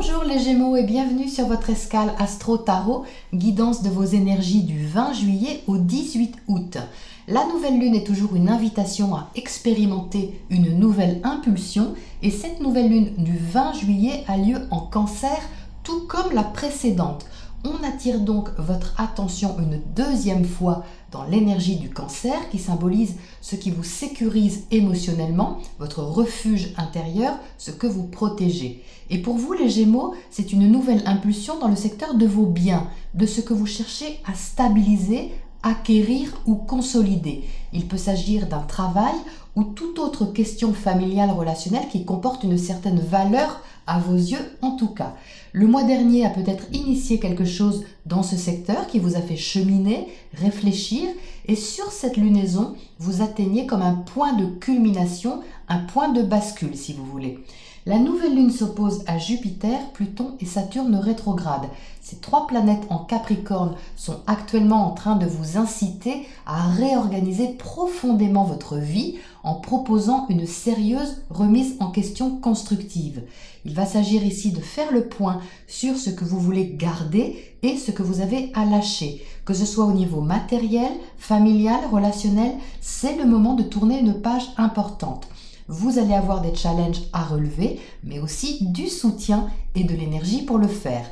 Bonjour les Gémeaux et bienvenue sur votre escale Astro Tarot, guidance de vos énergies du 20 juillet au 18 août. La nouvelle lune est toujours une invitation à expérimenter une nouvelle impulsion et cette nouvelle lune du 20 juillet a lieu en Cancer, tout comme la précédente. On attire donc votre attention une deuxième fois dans l'énergie du Cancer qui symbolise ce qui vous sécurise émotionnellement, votre refuge intérieur, ce que vous protégez. Et pour vous les Gémeaux, c'est une nouvelle impulsion dans le secteur de vos biens, de ce que vous cherchez à stabiliser, acquérir ou consolider. Il peut s'agir d'un travail ou toute autre question familiale relationnelle qui comporte une certaine valeur à vos yeux en tout cas. Le mois dernier a peut-être initié quelque chose dans ce secteur qui vous a fait cheminer, réfléchir et sur cette lunaison, vous atteignez comme un point de culmination, un point de bascule si vous voulez. La nouvelle lune s'oppose à Jupiter, Pluton et Saturne rétrograde. Ces trois planètes en Capricorne sont actuellement en train de vous inciter à réorganiser profondément votre vie en proposant une sérieuse remise en question constructive. Il va s'agir ici de faire le point sur ce que vous voulez garder et ce que vous avez à lâcher. Que ce soit au niveau matériel, familial, relationnel, c'est le moment de tourner une page importante. Vous allez avoir des challenges à relever, mais aussi du soutien et de l'énergie pour le faire.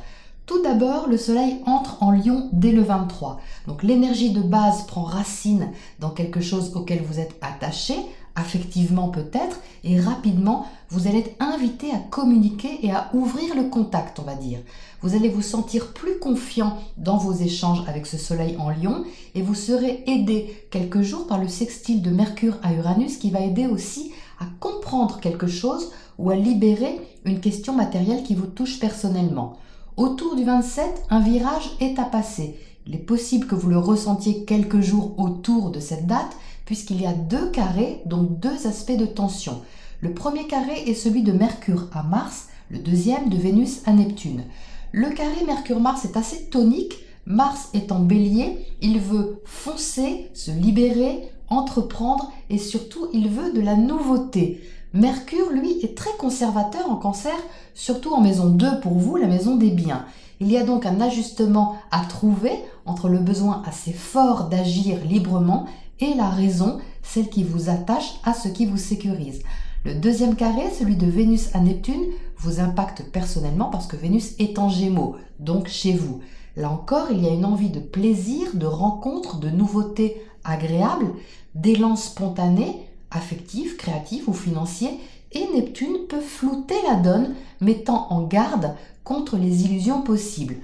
Tout d'abord, le soleil entre en Lion dès le 23. Donc l'énergie de base prend racine dans quelque chose auquel vous êtes attaché, affectivement peut-être, et rapidement, vous allez être invité à communiquer et à ouvrir le contact, on va dire. Vous allez vous sentir plus confiant dans vos échanges avec ce soleil en Lion et vous serez aidé quelques jours par le sextile de Mercure à Uranus qui va aider aussi à comprendre quelque chose ou à libérer une question matérielle qui vous touche personnellement. Autour du 27, un virage est à passer. Il est possible que vous le ressentiez quelques jours autour de cette date, puisqu'il y a deux carrés, donc deux aspects de tension. Le premier carré est celui de Mercure à Mars, le deuxième de Vénus à Neptune. Le carré Mercure-Mars est assez tonique. Mars est en Bélier, il veut foncer, se libérer, entreprendre et surtout il veut de la nouveauté. Mercure, lui, est très conservateur en Cancer, surtout en maison 2 pour vous, la maison des biens. Il y a donc un ajustement à trouver entre le besoin assez fort d'agir librement et la raison, celle qui vous attache à ce qui vous sécurise. Le deuxième carré, celui de Vénus à Neptune, vous impacte personnellement parce que Vénus est en Gémeaux, donc chez vous. Là encore, il y a une envie de plaisir, de rencontre, de nouveautés agréables, d'élan spontané, affectif, créatif ou financier, et Neptune peut flouter la donne, mettant en garde contre les illusions possibles.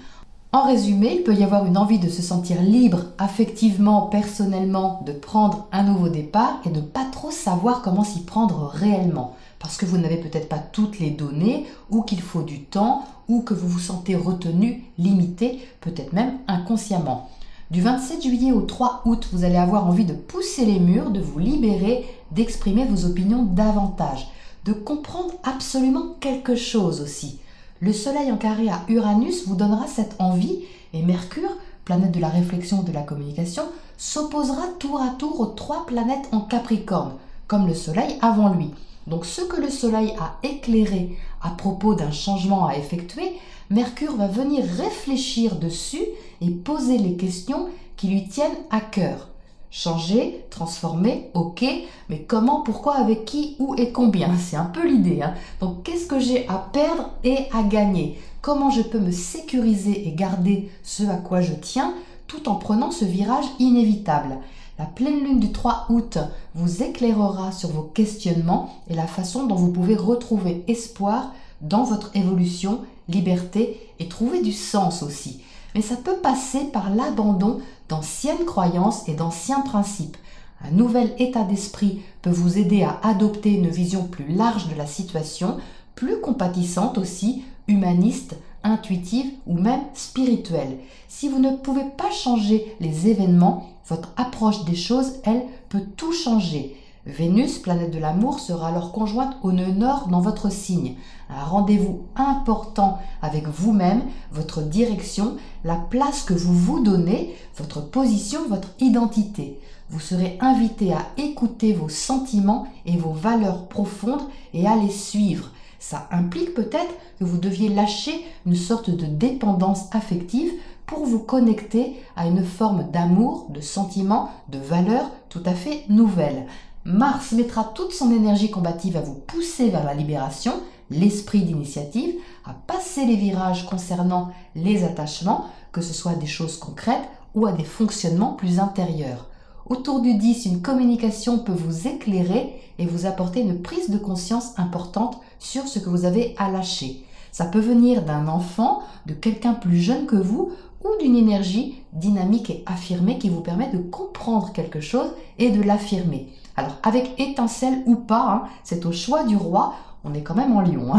En résumé, il peut y avoir une envie de se sentir libre, affectivement, personnellement, de prendre un nouveau départ et de ne pas trop savoir comment s'y prendre réellement. Parce que vous n'avez peut-être pas toutes les données, ou qu'il faut du temps, ou que vous vous sentez retenu, limité, peut-être même inconsciemment. Du 27 juillet au 3 août, vous allez avoir envie de pousser les murs, de vous libérer, d'exprimer vos opinions davantage, de comprendre absolument quelque chose aussi. Le soleil en carré à Uranus vous donnera cette envie et Mercure, planète de la réflexion et de la communication, s'opposera tour à tour aux trois planètes en Capricorne, comme le soleil avant lui. Donc ce que le soleil a éclairé à propos d'un changement à effectuer, Mercure va venir réfléchir dessus et poser les questions qui lui tiennent à cœur. Changer, transformer, ok, mais comment, pourquoi, avec qui, où et combien? C'est un peu l'idée. Donc qu'est-ce que j'ai à perdre et à gagner? Comment je peux me sécuriser et garder ce à quoi je tiens tout en prenant ce virage inévitable? La pleine lune du 3 août vous éclairera sur vos questionnements et la façon dont vous pouvez retrouver espoir dans votre évolution, liberté et trouver du sens aussi. Mais ça peut passer par l'abandon d'anciennes croyances et d'anciens principes. Un nouvel état d'esprit peut vous aider à adopter une vision plus large de la situation, plus compatissante aussi, humaniste, intuitive ou même spirituelle. Si vous ne pouvez pas changer les événements, votre approche des choses, elle, peut tout changer. Vénus, planète de l'amour, sera alors conjointe au nœud nord dans votre signe. Un rendez-vous important avec vous-même, votre direction, la place que vous vous donnez, votre position, votre identité. Vous serez invité à écouter vos sentiments et vos valeurs profondes et à les suivre. Ça implique peut-être que vous deviez lâcher une sorte de dépendance affective pour vous connecter à une forme d'amour, de sentiment, de valeur tout à fait nouvelle. Mars mettra toute son énergie combative à vous pousser vers la libération, l'esprit d'initiative, à passer les virages concernant les attachements, que ce soit des choses concrètes ou à des fonctionnements plus intérieurs. Autour du 10, une communication peut vous éclairer et vous apporter une prise de conscience importante sur ce que vous avez à lâcher. Ça peut venir d'un enfant, de quelqu'un plus jeune que vous ou d'une énergie dynamique et affirmée qui vous permet de comprendre quelque chose et de l'affirmer. Alors avec étincelle ou pas, c'est au choix du roi, on est quand même en Lion.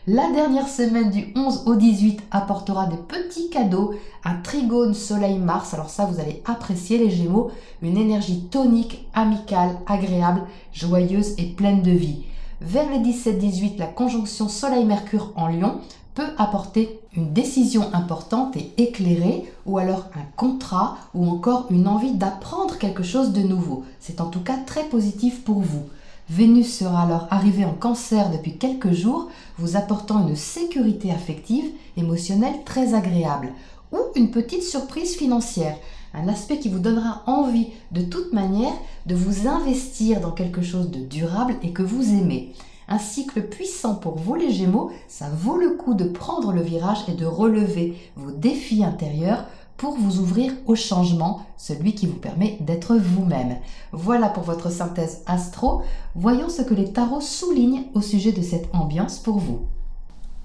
La dernière semaine du 11 au 18 apportera des petits cadeaux, un trigone Soleil-Mars, alors ça vous allez apprécier les Gémeaux, une énergie tonique, amicale, agréable, joyeuse et pleine de vie. Vers les 17-18, la conjonction Soleil-Mercure en Lion peut apporter une décision importante et éclairée, ou alors un contrat, ou encore une envie d'apprendre quelque chose de nouveau. C'est en tout cas très positif pour vous. Vénus sera alors arrivée en Cancer depuis quelques jours, vous apportant une sécurité affective, émotionnelle très agréable, ou une petite surprise financière, un aspect qui vous donnera envie de toute manière de vous investir dans quelque chose de durable et que vous aimez. Un cycle puissant pour vous les Gémeaux, ça vaut le coup de prendre le virage et de relever vos défis intérieurs pour vous ouvrir au changement, celui qui vous permet d'être vous-même. Voilà pour votre synthèse astro. Voyons ce que les tarots soulignent au sujet de cette ambiance pour vous.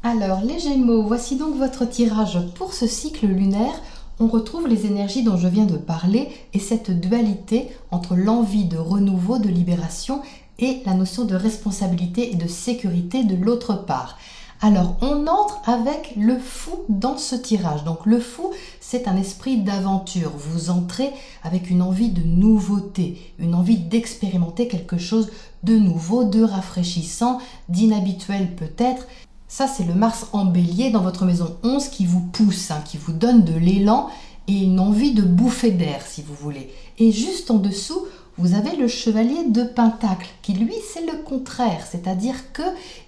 Alors les Gémeaux, voici donc votre tirage pour ce cycle lunaire. On retrouve les énergies dont je viens de parler et cette dualité entre l'envie de renouveau, de libération et la notion de responsabilité et de sécurité de l'autre part. Alors, on entre avec le fou dans ce tirage. Donc, le fou, c'est un esprit d'aventure. Vous entrez avec une envie de nouveauté, une envie d'expérimenter quelque chose de nouveau, de rafraîchissant, d'inhabituel peut-être. Ça, c'est le Mars en Bélier dans votre maison 11 qui vous pousse, qui vous donne de l'élan et une envie de bouffer d'air, si vous voulez. Et juste en dessous, vous avez le chevalier de Pentacle qui lui c'est le contraire, c'est-à-dire que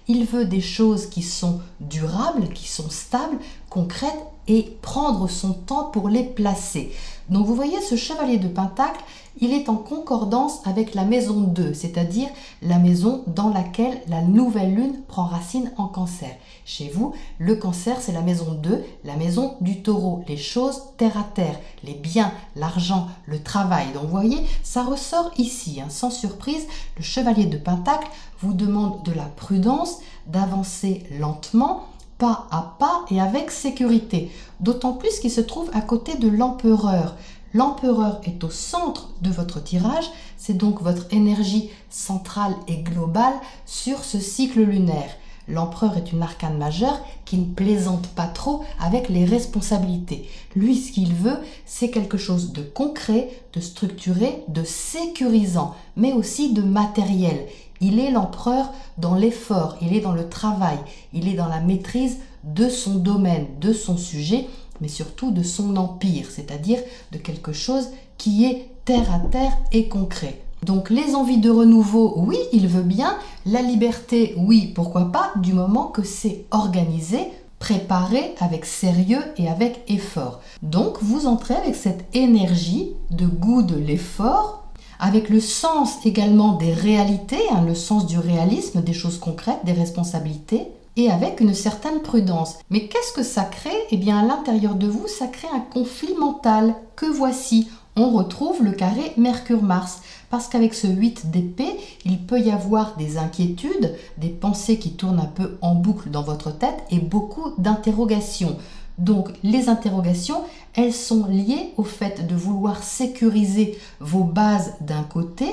il veut des choses qui sont durables, qui sont stables, concrètes et prendre son temps pour les placer. Donc vous voyez ce chevalier de Pentacle, il est en concordance avec la maison 2, c'est-à-dire la maison dans laquelle la nouvelle lune prend racine en Cancer. Chez vous, le Cancer, c'est la maison 2, la maison du Taureau, les choses terre à terre, les biens, l'argent, le travail. Donc vous voyez, ça ressort ici, sans surprise, le chevalier de Pentacle vous demande de la prudence, d'avancer lentement, pas à pas et avec sécurité. D'autant plus qu'il se trouve à côté de l'empereur. L'empereur est au centre de votre tirage, c'est donc votre énergie centrale et globale sur ce cycle lunaire. L'empereur est une arcane majeure qui ne plaisante pas trop avec les responsabilités. Lui, ce qu'il veut, c'est quelque chose de concret, de structuré, de sécurisant, mais aussi de matériel. Il est l'empereur dans l'effort, il est dans le travail, il est dans la maîtrise de son domaine, de son sujet, mais surtout de son empire, c'est-à-dire de quelque chose qui est terre à terre et concret. Donc les envies de renouveau, oui, il veut bien. La liberté, oui, pourquoi pas, du moment que c'est organisé, préparé avec sérieux et avec effort. Donc vous entrez avec cette énergie de goût de l'effort, avec le sens également des réalités, le sens du réalisme, des choses concrètes, des responsabilités, et avec une certaine prudence. Mais qu'est-ce que ça crée? Eh bien, à l'intérieur de vous, ça crée un conflit mental que voici. On retrouve le carré Mercure-Mars. Parce qu'avec ce 8 d'épée, il peut y avoir des inquiétudes, des pensées qui tournent un peu en boucle dans votre tête et beaucoup d'interrogations. Donc, les interrogations, elles sont liées au fait de vouloir sécuriser vos bases d'un côté,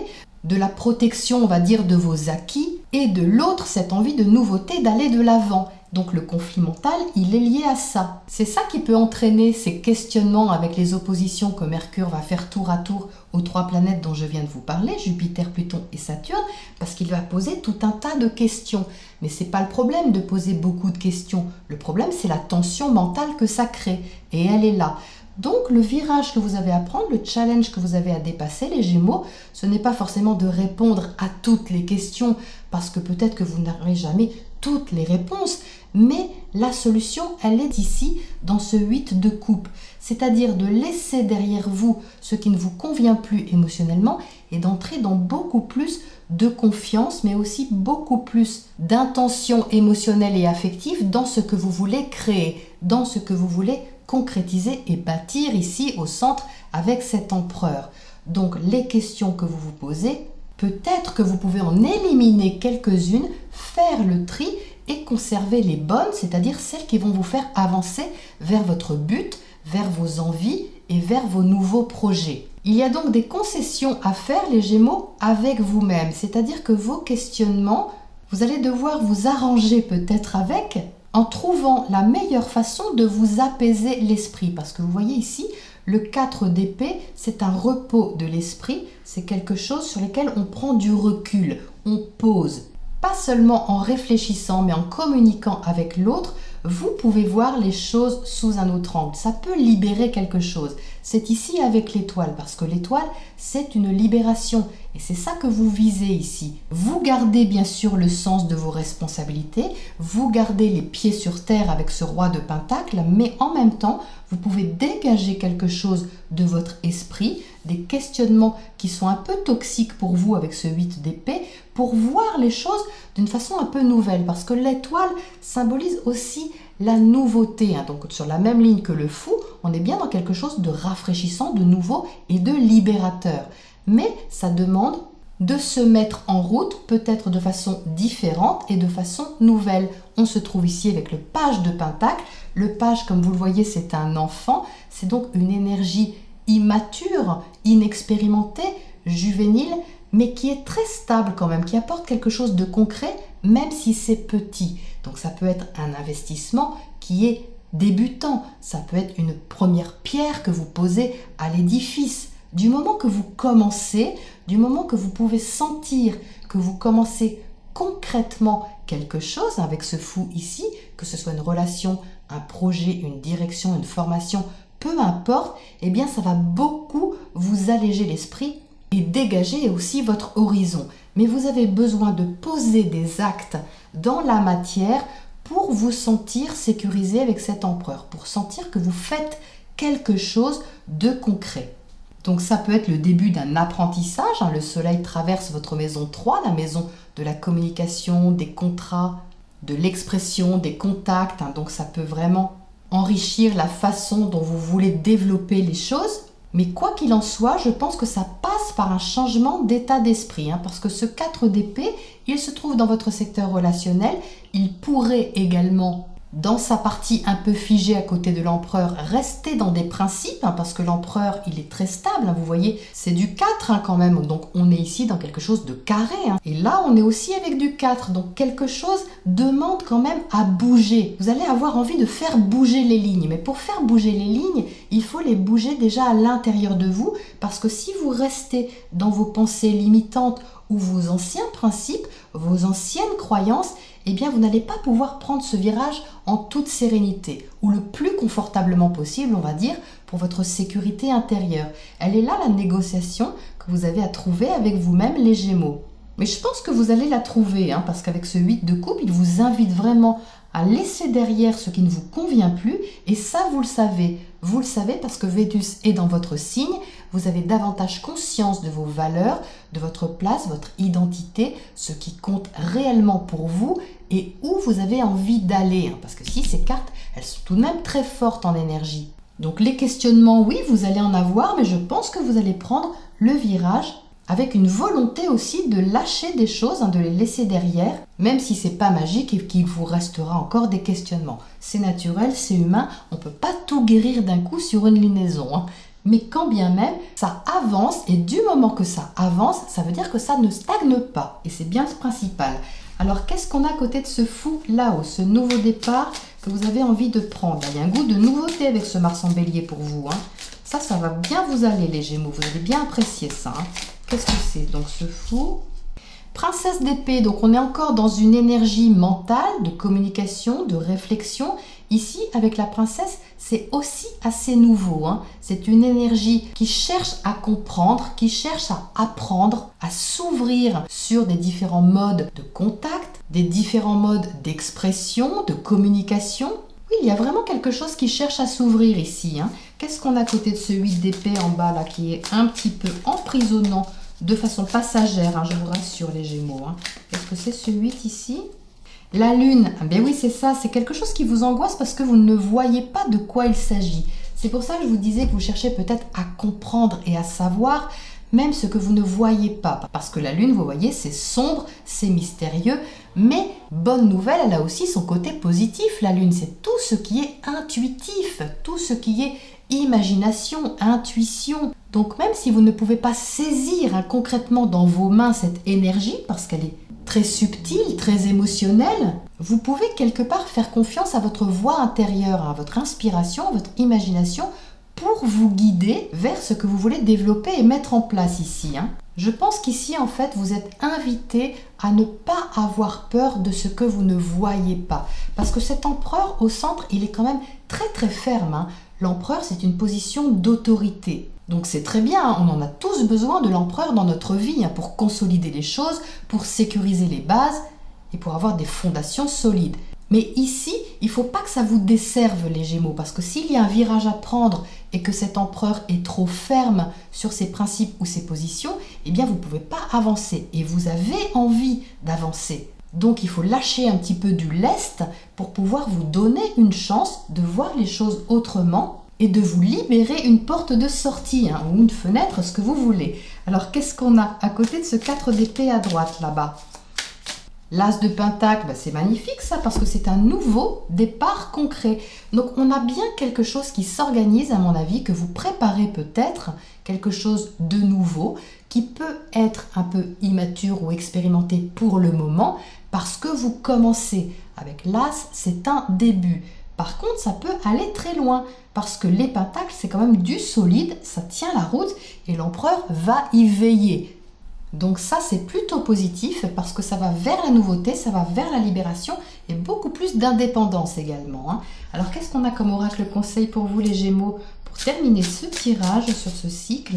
de la protection, on va dire, de vos acquis, et de l'autre, cette envie de nouveauté, d'aller de l'avant. Donc le conflit mental, il est lié à ça. C'est ça qui peut entraîner ces questionnements avec les oppositions que Mercure va faire tour à tour aux 3 planètes dont je viens de vous parler, Jupiter, Pluton et Saturne, parce qu'il va poser tout un tas de questions. Mais ce n'est pas le problème de poser beaucoup de questions. Le problème, c'est la tension mentale que ça crée. Et elle est là. Donc le virage que vous avez à prendre, le challenge que vous avez à dépasser, les Gémeaux, ce n'est pas forcément de répondre à toutes les questions, parce que peut-être que vous n'aurez jamais toutes les réponses, mais la solution, elle est ici dans ce 8 de coupe. C'est-à-dire de laisser derrière vous ce qui ne vous convient plus émotionnellement et d'entrer dans beaucoup plus de confiance, mais aussi beaucoup plus d'intention émotionnelle et affective dans ce que vous voulez créer, dans ce que vous voulez concrétiser et bâtir ici au centre avec cet empereur. Donc les questions que vous vous posez, peut-être que vous pouvez en éliminer quelques-unes, faire le tri et conserver les bonnes, c'est-à-dire celles qui vont vous faire avancer vers votre but, vers vos envies et vers vos nouveaux projets. Il y a donc des concessions à faire, les Gémeaux, avec vous-même, c'est-à-dire que vos questionnements, vous allez devoir vous arranger peut-être avec, en trouvant la meilleure façon de vous apaiser l'esprit. Parce que vous voyez ici, le 4 d'épée, c'est un repos de l'esprit, c'est quelque chose sur lequel on prend du recul, on pose. Pas seulement en réfléchissant, mais en communiquant avec l'autre, vous pouvez voir les choses sous un autre angle. Ça peut libérer quelque chose. C'est ici avec l'étoile, parce que l'étoile, c'est une libération. Et c'est ça que vous visez ici. Vous gardez bien sûr le sens de vos responsabilités, vous gardez les pieds sur terre avec ce roi de Pentacle, mais en même temps, vous pouvez dégager quelque chose de votre esprit, des questionnements qui sont un peu toxiques pour vous avec ce 8 d'épée, pour voir les choses d'une façon un peu nouvelle, parce que l'étoile symbolise aussi la nouveauté. Donc sur la même ligne que le fou, on est bien dans quelque chose de rafraîchissant, de nouveau et de libérateur. Mais ça demande de se mettre en route, peut-être de façon différente et de façon nouvelle. On se trouve ici avec le page de Pentacle. Le page, comme vous le voyez, c'est un enfant. C'est donc une énergie immature, inexpérimentée, juvénile, mais qui est très stable quand même, qui apporte quelque chose de concret, même si c'est petit. Donc ça peut être un investissement qui est débutant. Ça peut être une première pierre que vous posez à l'édifice. Du moment que vous commencez, du moment que vous pouvez sentir que vous commencez concrètement quelque chose avec ce fou ici, que ce soit une relation, un projet, une direction, une formation, peu importe, eh bien ça va beaucoup vous alléger l'esprit et dégager aussi votre horizon. Mais vous avez besoin de poser des actes dans la matière pour vous sentir sécurisé avec cet empereur, pour sentir que vous faites quelque chose de concret. Donc ça peut être le début d'un apprentissage. Le soleil traverse votre maison 3, la maison de la communication, des contrats, de l'expression, des contacts. Donc ça peut vraiment enrichir la façon dont vous voulez développer les choses. Mais quoi qu'il en soit, je pense que ça passe par un changement d'état d'esprit. Parce que ce 4 d'épée, il se trouve dans votre secteur relationnel. Il pourrait également, dans sa partie un peu figée à côté de l'empereur, rester dans des principes, parce que l'empereur, il est très stable, vous voyez, c'est du 4 quand même, donc on est ici dans quelque chose de carré, et là on est aussi avec du 4, donc quelque chose demande quand même à bouger. Vous allez avoir envie de faire bouger les lignes, mais pour faire bouger les lignes, il faut les bouger déjà à l'intérieur de vous, parce que si vous restez dans vos pensées limitantes ou vos anciens principes, vos anciennes croyances, eh bien vous n'allez pas pouvoir prendre ce virage en toute sérénité, ou le plus confortablement possible, on va dire, pour votre sécurité intérieure. Elle est là la négociation que vous avez à trouver avec vous-même, les Gémeaux. Mais je pense que vous allez la trouver, parce qu'avec ce 8 de coupe, il vous invite vraiment à laisser derrière ce qui ne vous convient plus, et ça vous le savez. Vous le savez parce que Vénus est dans votre signe, vous avez davantage conscience de vos valeurs, de votre place, votre identité, ce qui compte réellement pour vous et où vous avez envie d'aller. Parce que si ces cartes, elles sont tout de même très fortes en énergie. Donc les questionnements, oui, vous allez en avoir, mais je pense que vous allez prendre le virage avec une volonté aussi de lâcher des choses, de les laisser derrière, même si c'est pas magique et qu'il vous restera encore des questionnements. C'est naturel, c'est humain, on peut pas tout guérir d'un coup sur une lunaison. Mais quand bien même, ça avance, et du moment que ça avance, ça veut dire que ça ne stagne pas, et c'est bien le principal. Alors qu'est-ce qu'on a à côté de ce fou là-haut, ce nouveau départ que vous avez envie de prendre? Il y a un goût de nouveauté avec ce Mars en Bélier pour vous. Ça va bien vous aller les Gémeaux, vous allez bien apprécier ça. Qu'est-ce que c'est donc ce fou? Princesse d'épée, donc on est encore dans une énergie mentale, de communication, de réflexion. Ici, avec la princesse, c'est aussi assez nouveau. C'est une énergie qui cherche à comprendre, qui cherche à apprendre, à s'ouvrir sur des différents modes de contact, des différents modes d'expression, de communication. Oui, il y a vraiment quelque chose qui cherche à s'ouvrir ici. Qu'est-ce qu'on a à côté de ce 8 d'épée en bas là, qui est un petit peu emprisonnant de façon passagère, je vous rassure les Gémeaux. Qu'est-ce que c'est ce 8 ici? La lune, ben oui c'est ça, c'est quelque chose qui vous angoisse parce que vous ne voyez pas de quoi il s'agit. C'est pour ça que je vous disais que vous cherchez peut-être à comprendre et à savoir même ce que vous ne voyez pas. Parce que la lune, vous voyez, c'est sombre, c'est mystérieux, mais bonne nouvelle, elle a aussi son côté positif. La lune, c'est tout ce qui est intuitif, tout ce qui est imagination, intuition. Donc même si vous ne pouvez pas saisir concrètement dans vos mains cette énergie, parce qu'elle est très subtile, très émotionnelle, vous pouvez quelque part faire confiance à votre voix intérieure, à votre inspiration, à votre imagination, pour vous guider vers ce que vous voulez développer et mettre en place ici. Je pense qu'ici, en fait, vous êtes invité à ne pas avoir peur de ce que vous ne voyez pas. Parce que cet empereur au centre, il est quand même très très ferme. L'empereur, c'est une position d'autorité. Donc c'est très bien, on en a tous besoin de l'empereur dans notre vie pour consolider les choses, pour sécuriser les bases et pour avoir des fondations solides. Mais ici, il ne faut pas que ça vous desserve les Gémeaux, parce que s'il y a un virage à prendre et que cet empereur est trop ferme sur ses principes ou ses positions, eh bien vous ne pouvez pas avancer et vous avez envie d'avancer. Donc il faut lâcher un petit peu du lest pour pouvoir vous donner une chance de voir les choses autrement et de vous libérer une porte de sortie ou une fenêtre, ce que vous voulez. Alors qu'est-ce qu'on a à côté de ce 4 d'épée à droite là-bas? L'As de Pentacle, c'est magnifique ça, parce que c'est un nouveau départ concret. Donc on a bien quelque chose qui s'organise, à mon avis, que vous préparez peut-être, quelque chose de nouveau, qui peut être un peu immature ou expérimenté pour le moment, parce que vous commencez. Avec l'As, c'est un début. Par contre, ça peut aller très loin, parce que les pentacles, c'est quand même du solide, ça tient la route, et l'empereur va y veiller. Donc ça, c'est plutôt positif parce que ça va vers la nouveauté, ça va vers la libération et beaucoup plus d'indépendance également. Alors, qu'est-ce qu'on a comme oracle conseil pour vous les Gémeaux pour terminer ce tirage sur ce cycle?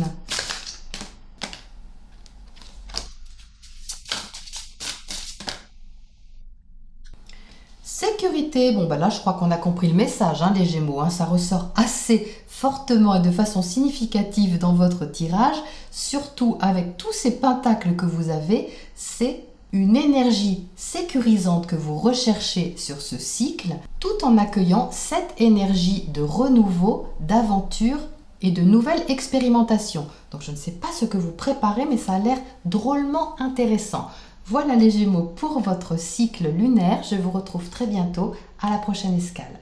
Sécurité, bon là je crois qu'on a compris le message les Gémeaux, ça ressort assez fortement et de façon significative dans votre tirage, surtout avec tous ces pentacles que vous avez, c'est une énergie sécurisante que vous recherchez sur ce cycle, tout en accueillant cette énergie de renouveau, d'aventure et de nouvelles expérimentations. Donc je ne sais pas ce que vous préparez, mais ça a l'air drôlement intéressant. Voilà les Gémeaux pour votre cycle lunaire. Je vous retrouve très bientôt à la prochaine escale.